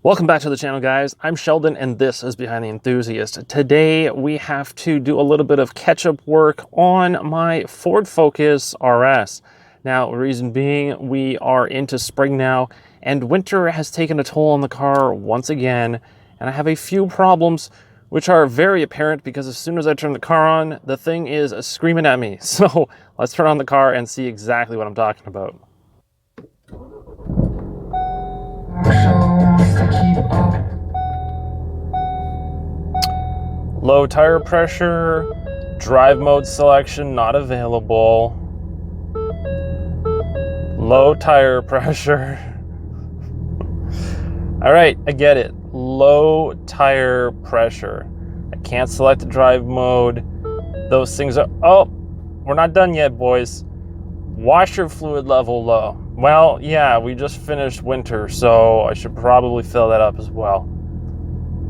Welcome back to the channel, guys. I'm Sheldon and this is Behind the Enthusiast. Today we have to do a little bit of catch-up work on my Ford Focus RS. Now, the reason being, we are into spring now and winter has taken a toll on the car once again, and I have a few problems which are very apparent because as soon as I turn the car on, the thing is screaming at me. So let's turn on the car and see exactly what I'm talking about. Low tire pressure, drive mode selection not available. Low tire pressure. All right, I get it. Low tire pressure. I can't select the drive mode. Those things are, oh, we're not done yet, boys. Washer fluid level low. Well, yeah, we just finished winter, so I should probably fill that up as well.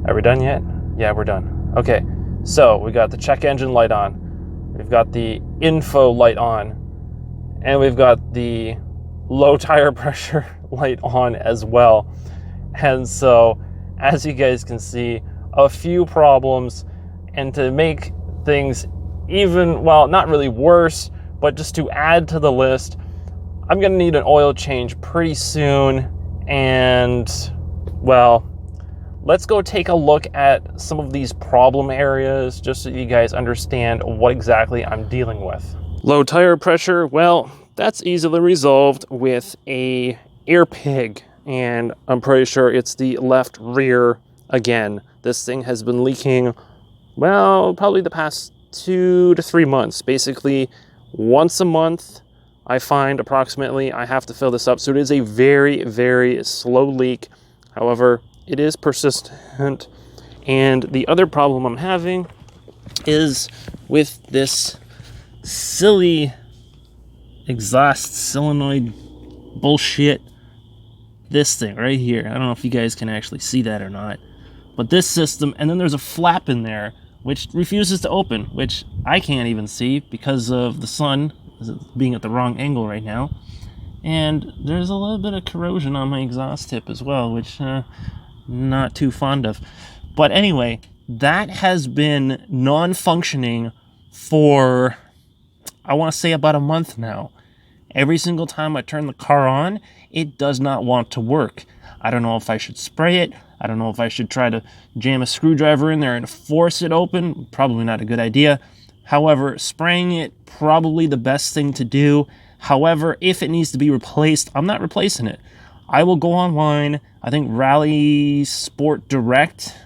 Are we done yet? Yeah, we're done. Okay, so we got the check engine light on. We've got the info light on. And we've got the low tire pressure light on as well. And so, as you guys can see, a few problems. And to make things even, well, not really worse, but just to add to the list, I'm gonna need an oil change pretty soon. And, well, let's go take a look at some of these problem areas just so you guys understand what exactly I'm dealing with. Low tire pressure, well, that's easily resolved with a air pig, and I'm pretty sure it's the left rear again. This thing has been leaking, well, probably the past 2 to 3 months. Basically, once a month, I find approximately I have to fill this up. So it is a very, very slow leak. However, it is persistent. And the other problem I'm having is with this silly exhaust solenoid bullshit. This thing right here. I don't know if you guys can actually see that or not. But this system, and then there's a flap in there which refuses to open, which I can't even see because of the sun being at the wrong angle right now. And there's a little bit of corrosion on my exhaust tip as well, which not too fond of. But anyway, that has been non-functioning for, I want to say, about a month now. Every single time I turn the car on, it does not want to work. I don't know if I should spray it. I don't know if I should try to jam a screwdriver in there and force it open. Probably not a good idea. However, spraying it, probably the best thing to do. However, if it needs to be replaced, I'm not replacing it. I will go online. I think Rally Sport Direct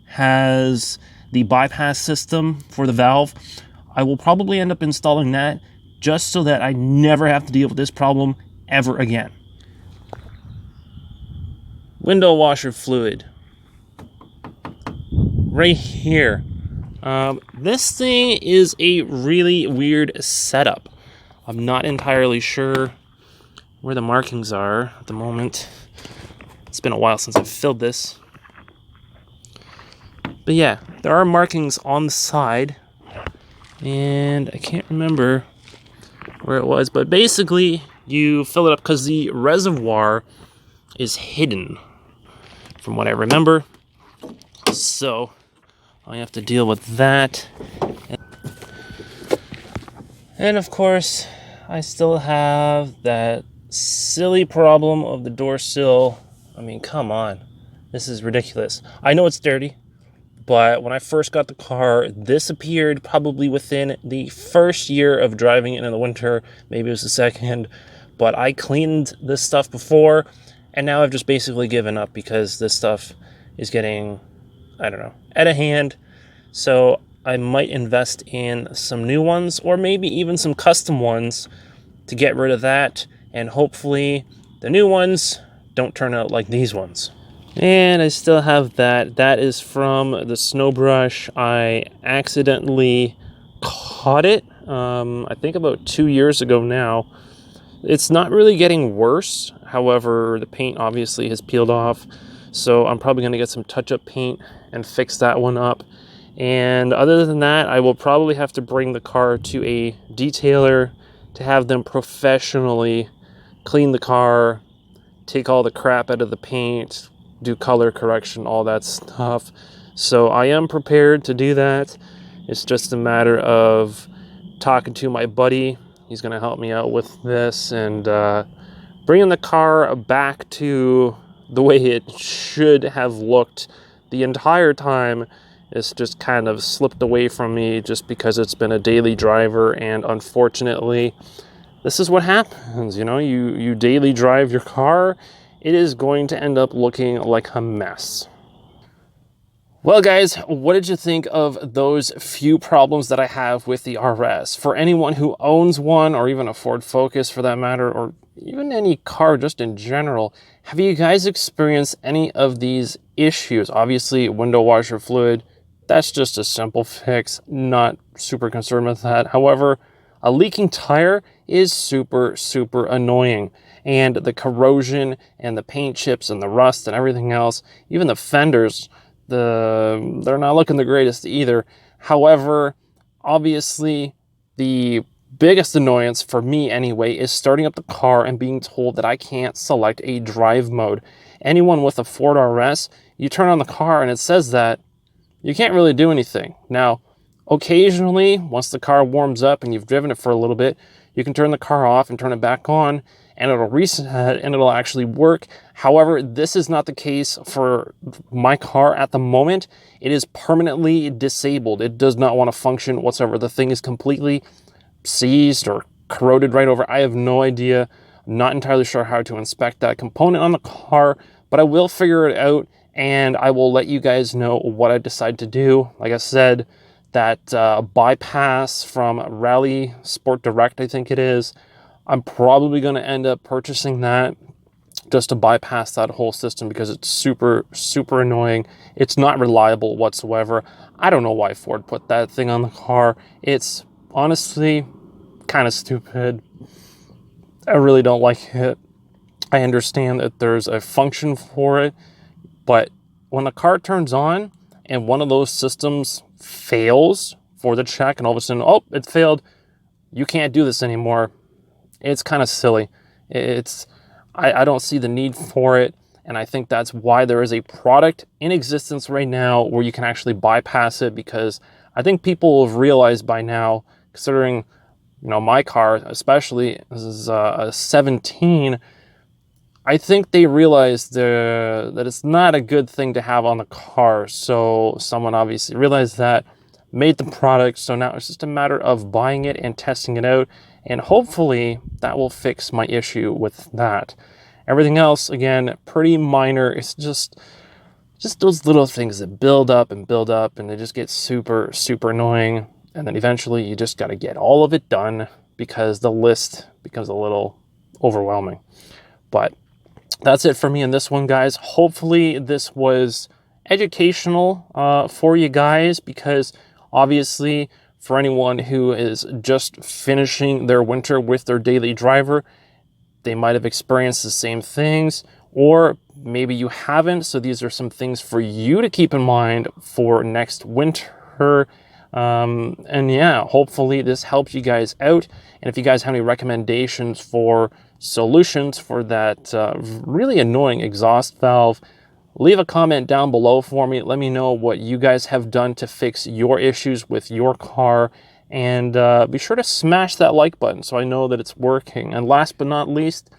has the bypass system for the valve. I will probably end up installing that just so that I never have to deal with this problem ever again. Window washer fluid. Right here. This thing is a really weird setup. I'm not entirely sure where the markings are at the moment. It's been a while since I've filled this. But yeah, there are markings on the side. And I can't remember where it was. But basically, you fill it up because the reservoir is hidden, from what I remember. So I have to deal with that. And of course, I still have that silly problem of the door sill. I mean, come on. This is ridiculous. I know it's dirty, but when I first got the car, this appeared probably within the first year of driving it in the winter. Maybe it was the second. But I cleaned this stuff before, and now I've just basically given up because this stuff is getting, I don't know, out of hand. So I might invest in some new ones or maybe even some custom ones to get rid of that. And hopefully the new ones don't turn out like these ones. And I still have that. That is from the snow brush. I accidentally caught it, I think about 2 years ago now. It's not really getting worse. However, the paint obviously has peeled off. So I'm probably going to get some touch-up paint and fix that one up. And other than that, I will probably have to bring the car to a detailer to have them professionally clean the car, take all the crap out of the paint, do color correction, all that stuff. So I am prepared to do that. It's just a matter of talking to my buddy. He's going to help me out with this and bringing the car back to the way it should have looked the entire time. It's just kind of slipped away from me just because it's been a daily driver, and unfortunately this is what happens. You know, you daily drive your car, it is going to end up looking like a mess. Well, guys, what did you think of those few problems that I have with the RS? For anyone who owns one, or even a Ford Focus for that matter, or even any car just in general, have you guys experienced any of these issues? Obviously, window washer fluid, that's just a simple fix, not super concerned with that. However, a leaking tire is super, super annoying. And the corrosion and the paint chips and the rust and everything else, even the fenders, they're not looking the greatest either. However, obviously, the biggest annoyance for me anyway is starting up the car and being told that I can't select a drive mode. Anyone with a Ford RS, you turn on the car and it says that you can't really do anything. Now, occasionally, once the car warms up and you've driven it for a little bit, you can turn the car off and turn it back on, and it'll reset and it'll actually work. However, this is not the case for my car at the moment. It is permanently disabled. It does not want to function whatsoever. The thing is completely seized or corroded right over. I have no idea. I'm not entirely sure how to inspect that component on the car, but I will figure it out, and I will let you guys know what I decide to do. Like I said, that bypass from Rally Sport Direct, I think it is, I'm probably going to end up purchasing that just to bypass that whole system because it's super, super annoying. It's not reliable whatsoever. I don't know why Ford put that thing on the car. It's honestly kind of stupid. I really don't like it. I understand that there's a function for it, but when the car turns on and one of those systems fails for the check and all of a sudden, oh, it failed, you can't do this anymore. It's kind of silly. I don't see the need for it, and I think that's why there is a product in existence right now where you can actually bypass it, because I think people have realized by now, considering, you know, my car especially, this is a 17, I think they realized that it's not a good thing to have on the car. So someone obviously realized that, made the product, so now it's just a matter of buying it and testing it out, and hopefully that will fix my issue with that. Everything else, again, pretty minor. It's just those little things that build up and they just get super, super annoying, and then eventually you just got to get all of it done because the list becomes a little overwhelming. But that's it for me in this one, guys. Hopefully this was educational for you guys, because obviously for anyone who is just finishing their winter with their daily driver, they might have experienced the same things, or maybe you haven't. So these are some things for you to keep in mind for next winter. And yeah, hopefully this helps you guys out. And if you guys have any recommendations for solutions for that really annoying exhaust valve, leave a comment down below for me. Let me know what you guys have done to fix your issues with your car. And be sure to smash that like button so I know that it's working. And last but not least,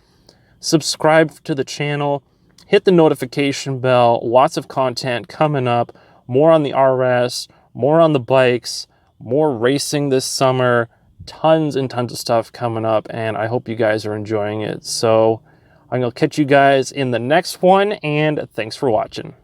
subscribe to the channel. Hit the notification bell. Lots of content coming up. More on the RS, more on the bikes, more racing this summer. Tons and tons of stuff coming up, and I hope you guys are enjoying it. So I'm going to catch you guys in the next one, and thanks for watching.